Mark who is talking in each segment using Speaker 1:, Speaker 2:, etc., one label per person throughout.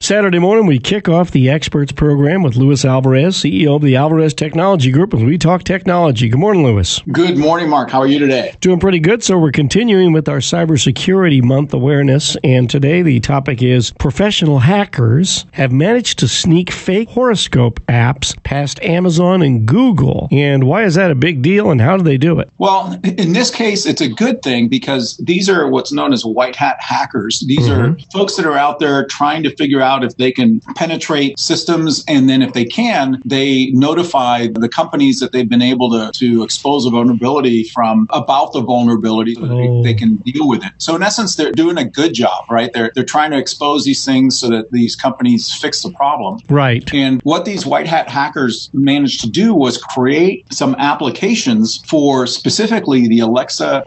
Speaker 1: Saturday morning, we kick off the Experts program with Luis Alvarez, CEO of the Alvarez Technology Group, as we talk technology. Good morning, Luis.
Speaker 2: Good morning, Mark. How are you today?
Speaker 1: Doing pretty good. So we're continuing with our Cybersecurity Month awareness, and today the topic is professional hackers have managed to sneak fake horoscope apps past Amazon and Google. And why is that a big deal, and how do they do it?
Speaker 2: Well, in this case, it's a good thing because these are what's known as white hat hackers. These are folks that are out there trying to figure out if they can penetrate systems, and then if they can, they notify the companies that they've been able to expose a vulnerability from about the vulnerability so that they can deal with it. So in essence, they're doing a good job, right? They're trying to expose these things so that these companies fix the problem.
Speaker 1: Right.
Speaker 2: And what these white hat hackers managed to do was create some applications for specifically the Alexa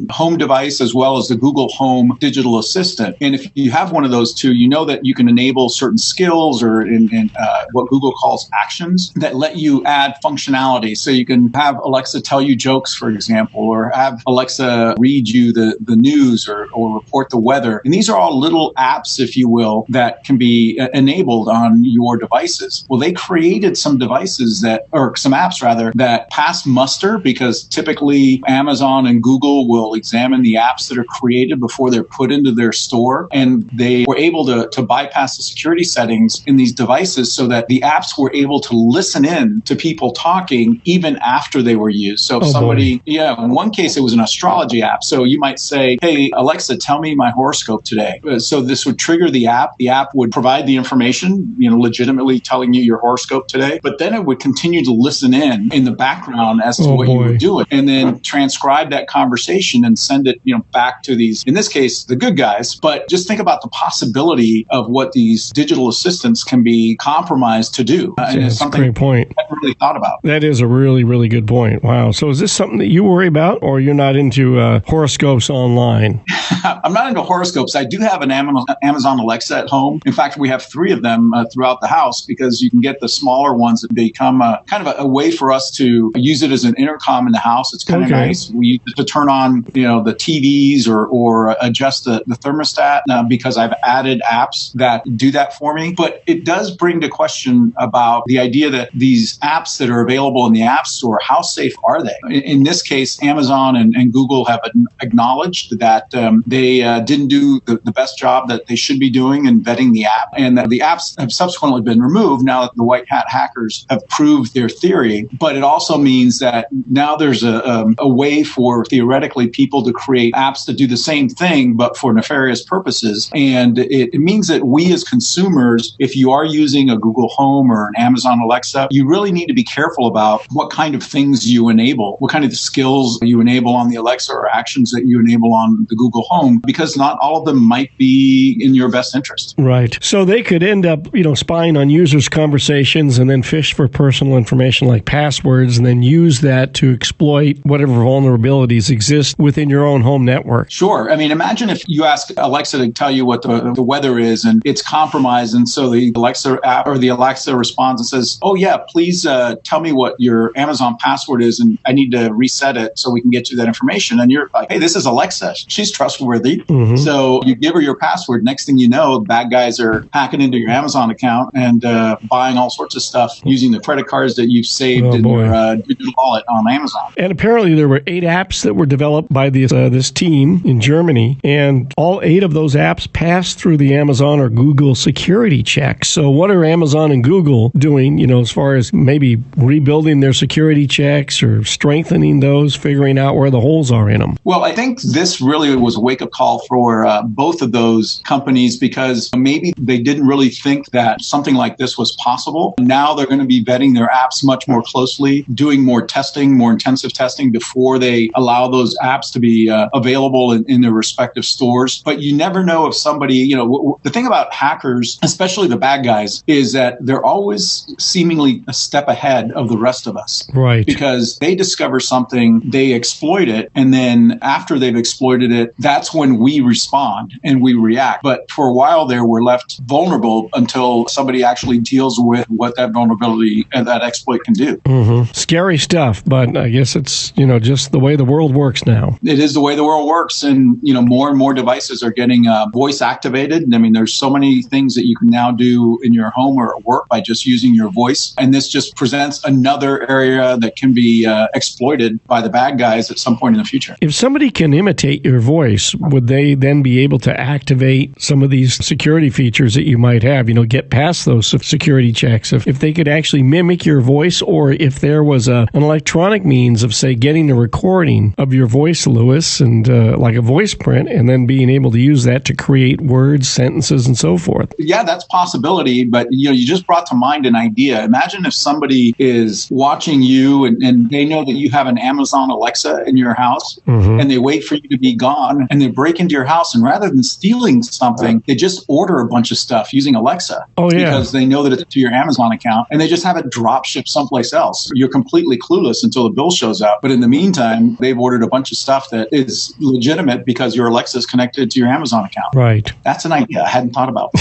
Speaker 2: home device as well as the Google Home digital assistant. And if you have one of those two, you know that you can enable certain skills or in what Google calls actions that let you add functionality. So you can have Alexa tell you jokes, for example, or have Alexa read you the news or report the weather. And these are all little apps, if you will, that can be enabled on your devices. Well, they created some devices some apps rather, that pass muster because typically Amazon and Google will examine the apps that are created before they're put into their store. And they were able to bypass the security settings in these devices so that the apps were able to listen in to people talking even after they were used. So if in one case, it was an astrology app. So you might say, hey, Alexa, tell me my horoscope today. So this would trigger the app. The app would provide the information, legitimately telling you your horoscope today, but then it would continue to listen in the background as to what you were doing and then transcribe that conversation and send it, back to these, in this case, the good guys. But just think about the possibility of what these digital assistants can be compromised to do.
Speaker 1: And it's something a great point.
Speaker 2: I haven't really thought about.
Speaker 1: That is a really, really good point. Wow. So is this something that you worry about, or you're not into horoscopes online?
Speaker 2: I'm not into horoscopes. I do have an Amazon Alexa at home. In fact, we have 3 of them throughout the house because you can get the smaller ones that become kind of a way for us to use it as an intercom in the house. It's kind of nice. We use it to turn on, the TVs or adjust the thermostat because I've added apps that do that for me. But it does bring to question about the idea that these apps that are available in the App Store, how safe are they? In this case, Amazon and Google have acknowledged that they didn't do the best job that they should be doing in vetting the app, and that the apps have subsequently been removed now that the white hat hackers have proved their theory. But it also means that now there's a way for theoretically people to create apps that do the same thing, but for nefarious purposes. And it means that we as consumers, if you are using a Google Home or an Amazon Alexa, you really need to be careful about what kind of things you enable, what kind of skills you enable on the Alexa or actions that you enable on the Google Home, because not all of them might be in your best interest.
Speaker 1: Right. So they could end up, spying on users' conversations and then fish for personal information like passwords and then use that to exploit whatever vulnerabilities exist within your own home network.
Speaker 2: Sure. I mean, imagine if you ask Alexa to tell you what the weather is and it's compromised, and so the Alexa app or the Alexa responds and says, oh yeah, please tell me what your Amazon password is and I need to reset it so we can get you that information. And you're like, hey, this is Alexa. She's trustworthy. So you give her your password. Next thing you know, bad guys are hacking into your Amazon account and buying all sorts of stuff using the credit cards that you've saved in your digital wallet on Amazon.
Speaker 1: And apparently there were 8 apps that were developed by this team in Germany, and all 8 of those apps passed through the Amazon or Google security checks. So what are Amazon and Google doing, as far as maybe rebuilding their security checks or strengthening those, figuring out where the holes are in them?
Speaker 2: Well, I think this really was a wake-up call for both of those companies because maybe they didn't really think that something like this was possible. Now they're going to be vetting their apps much more closely, doing more testing, more intensive testing before they allow those apps to be available in their respective stores. But you never know if somebody, the thing about hackers, especially the bad guys, is that they're always seemingly a step ahead of the rest of us.
Speaker 1: Right.
Speaker 2: Because they discover something, they exploit it, and then after they've exploited it, that's when we respond and we react. But for a while there, we're left vulnerable until somebody actually deals with what that vulnerability and that exploit can do.
Speaker 1: Scary stuff, but I guess it's, just the way the world works now.
Speaker 2: It is the way the world works, and, more and more devices are getting voice activated. I mean, there's so many many things that you can now do in your home or at work by just using your voice. And this just presents another area that can be exploited by the bad guys at some point in the future.
Speaker 1: If somebody can imitate your voice, would they then be able to activate some of these security features that you might have, get past those security checks? If they could actually mimic your voice, or if there was an electronic means of, say, getting a recording of your voice, Lewis, and like a voice print, and then being able to use that to create words, sentences, and so forth.
Speaker 2: Yeah, that's a possibility. But, you just brought to mind an idea. Imagine if somebody is watching you and they know that you have an Amazon Alexa in your house, and they wait for you to be gone, and they break into your house, and rather than stealing something, they just order a bunch of stuff using Alexa. Because they know that it's to your Amazon account, and they just have it drop ship someplace else. You're completely clueless until the bill shows up. But in the meantime, they've ordered a bunch of stuff that is legitimate because your Alexa is connected to your Amazon account.
Speaker 1: Right.
Speaker 2: That's an idea I hadn't thought about.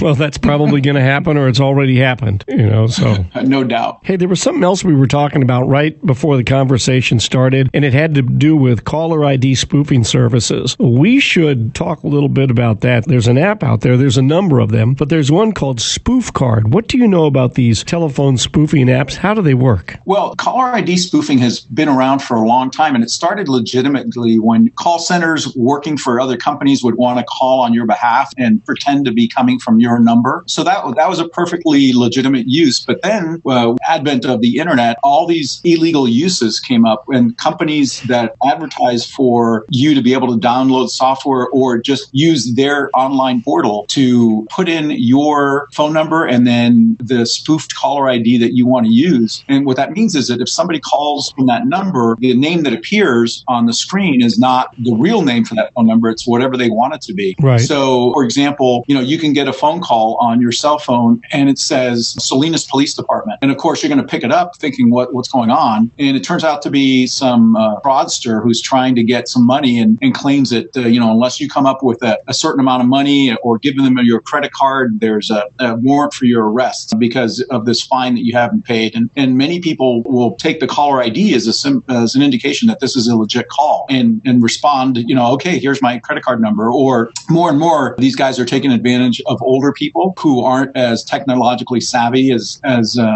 Speaker 1: Well, that's probably going to happen, or it's already happened, so.
Speaker 2: No doubt.
Speaker 1: Hey, there was something else we were talking about right before the conversation started, and it had to do with caller ID spoofing services. We should talk a little bit about that. There's an app out there. There's a number of them, but there's one called Spoof Card. What do you know about these telephone spoofing apps? How do they work?
Speaker 2: Well, caller ID spoofing has been around for a long time, and it started legitimately when call centers working for other companies would want to call on your behalf and pretend to be coming from your number. So that was a perfectly legitimate use. But then, advent of the internet, all these illegal uses came up, and companies that advertise for you to be able to download software or just use their online portal to put in your phone number and then the spoofed caller ID that you want to use. And what that means is that if somebody calls from that number, the name that appears on the screen is not the real name for that phone number. It's whatever they want it to be.
Speaker 1: Right.
Speaker 2: So, for example, you can get a phone call on your cell phone and it says Salinas Police Department. And of course, you're going to pick it up thinking what's going on. And it turns out to be some fraudster who's trying to get some money and claims that, unless you come up with a certain amount of money or give them your credit card, there's a warrant for your arrest because of this fine that you haven't paid. And many people will take the caller ID as an indication that this is a legit call and respond, okay, here's my credit card number. Or more and more, these guys are taking advantage of older people who aren't as technologically savvy as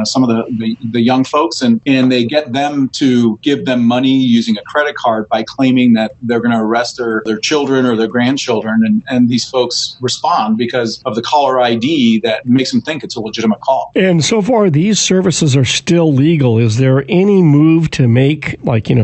Speaker 2: some of the young folks. And they get them to give them money using a credit card by claiming that they're going to arrest their children or their grandchildren. And these folks respond because of the caller ID that makes them think it's a legitimate call.
Speaker 1: And so far, these services are still legal. Is there any move to make,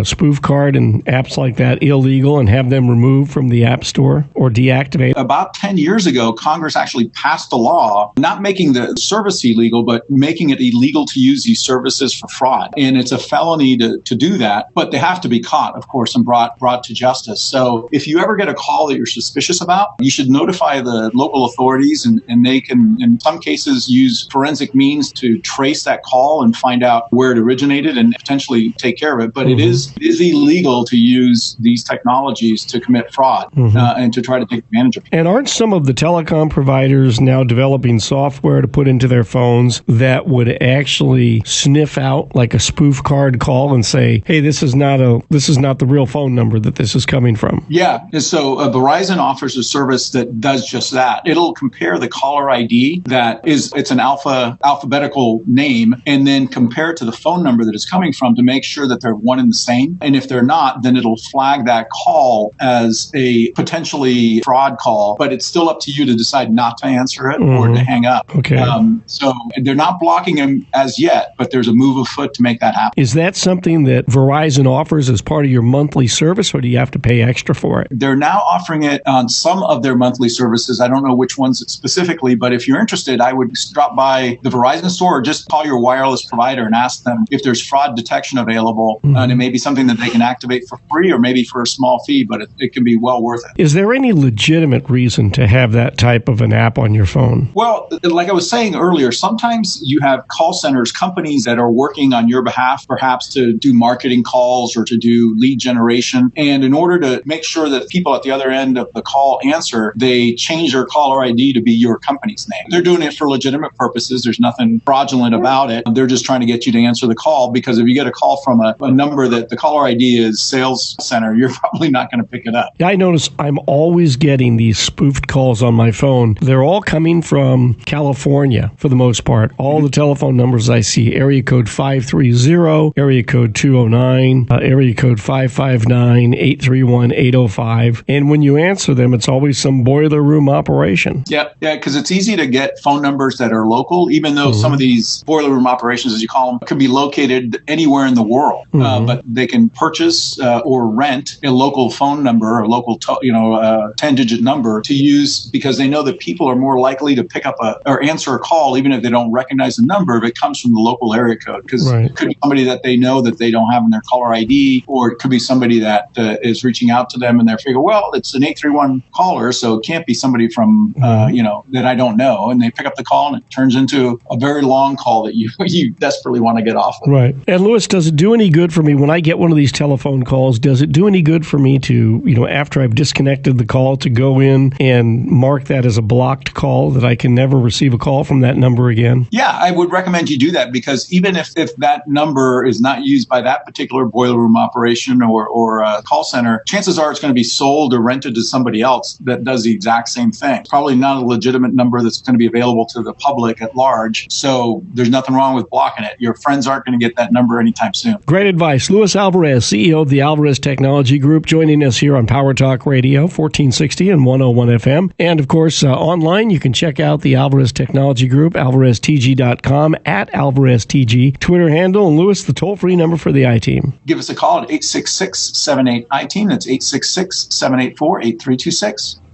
Speaker 1: Spoof Card and apps like that illegal and have them removed from the App Store or deactivate?
Speaker 2: About 10 years ago, Congress actually passed a law not making the service illegal, but making it illegal to use these services for fraud. And it's a felony to do that, but they have to be caught, of course, and brought to justice. So if you ever get a call that you're suspicious about, you should notify the local authorities, and they can, in some cases, use forensic means to trace that call and find out where it originated and potentially take care of it. But it is illegal to use these technologies to commit fraud and to try to take advantage of it.
Speaker 1: And aren't some of the telecom providers now developing software to put into their phones that would actually sniff out like a spoof card call and say, hey, this is not the real phone number that this is coming from?
Speaker 2: Yeah. And so Verizon offers a service that does just that. It'll compare the caller ID it's an alphabetical name, and then compare it to the phone number that it's coming from to make sure that they're one and the same. And if they're not, then it'll flag that call as a potentially fraud call, but it's still up to you to decide not to answer it or to hang up.
Speaker 1: Okay.
Speaker 2: So they're not blocking them as yet, but there's a move afoot to make that happen.
Speaker 1: Is that something that Verizon offers as part of your monthly service, or do you have to pay extra for it?
Speaker 2: They're now offering it on some of their monthly services. I don't know which ones specifically, but if you're interested, I would drop by the Verizon store or just call your wireless provider and ask them if there's fraud detection available. And it may be something that they can activate for free or maybe for a small fee, but it can be well worth it.
Speaker 1: Is there any legitimate reason to have that type of an app on your phone?
Speaker 2: Well, like I was saying earlier, sometimes you have call centers, companies that are working on your behalf, perhaps to do marketing calls or to do lead generation. And in order to make sure that people at the other end of the call answer, they change their caller ID to be your company's name. They're doing it for legitimate purposes. There's nothing fraudulent about it. They're just trying to get you to answer the call, because if you get a call from a number that the caller ID is sales center, you're probably not going to pick it up.
Speaker 1: I notice I'm always getting these spoofed calls on my phone. phone, they're all coming from California for the most part. All the telephone numbers I see, area code 530, area code 209, area code 559, 831, 805. And when you answer them, it's always some boiler room operation.
Speaker 2: Yeah, because it's easy to get phone numbers that are local, even though some of these boiler room operations, as you call them, could be located anywhere in the world. But they can purchase or rent a local phone number or local, 10-digit number to use because they know that people are more likely to pick up or answer a call, even if they don't recognize the number, if it comes from the local area code. Because it could be somebody that they know that they don't have in their caller ID, or it could be somebody that is reaching out to them and they're figuring, well, it's an 831 caller, so it can't be somebody from, that I don't know. And they pick up the call and it turns into a very long call that you desperately want to get off of.
Speaker 1: Right. And Louis, does it do any good for me when I get one of these telephone calls? Does it do any good for me to, after I've disconnected the call, to go in and mark that as a blocked call, that I can never receive a call from that number again?
Speaker 2: Yeah, I would recommend you do that, because even if that number is not used by that particular boiler room operation or call center, chances are it's going to be sold or rented to somebody else that does the exact same thing. It's probably not a legitimate number that's going to be available to the public at large. So there's nothing wrong with blocking it. Your friends aren't going to get that number anytime soon.
Speaker 1: Great advice. Louis Alvarez, CEO of the Alvarez Technology Group, joining us here on Power Talk Radio, 1460 and 101 FM. And of course, online, you can check out the Alvarez Technology Group, alvareztg.com, at AlvarezTG, Twitter handle, and Louis, the toll-free number for the I-Team.
Speaker 2: Give us a call at 866-78-I-Team. That's 866-784-8326.